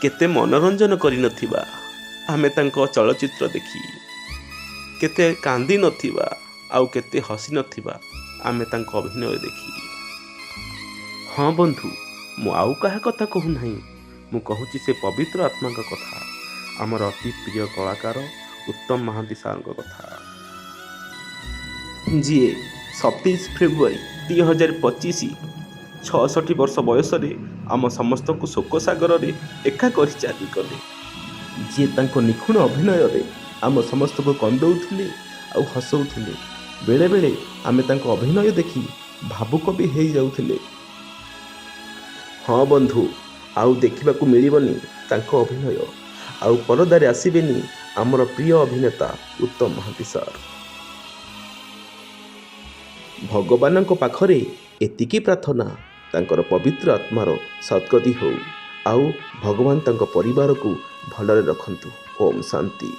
केते मनोरंजन करिनथिबा आमे तांको चलचित्र देखी, केते कांदी नथिबा आउ केते हसी नथिबा आमे तांको अभिनय देखी। हाँ बंधु, मु आउ कहा कथा कहू नहीं, मु कहूची से पवित्र आत्मा का कथा, आमर अति प्रिय कलाकार उत्तम महांती सार कथा, जी 27 फेब्रुआरी 2025 66 वर्ष बयस आम समस्त को शोक सागर रे एका कर चाली गले, जी तांको निखुण अभिनय रे आम समस्त को कंदौथिले आउ हसौथिले। बेले बेले आमे तांको अभिनय देखी भावुक भी हो जाउथिले। हाँ बंधु, आउ देखा मिलबनी तांको अभिनय, आउ परदारे आसबेनी आमर प्रिय अभिनेता उत्तम महांती सार। भगवान पाखरे एतिकी प्रार्थना तांकर पवित्र आत्मार सद्गति हो, आउ भगवान तांको परिवार को भलरे रखंतु। ओम शांति।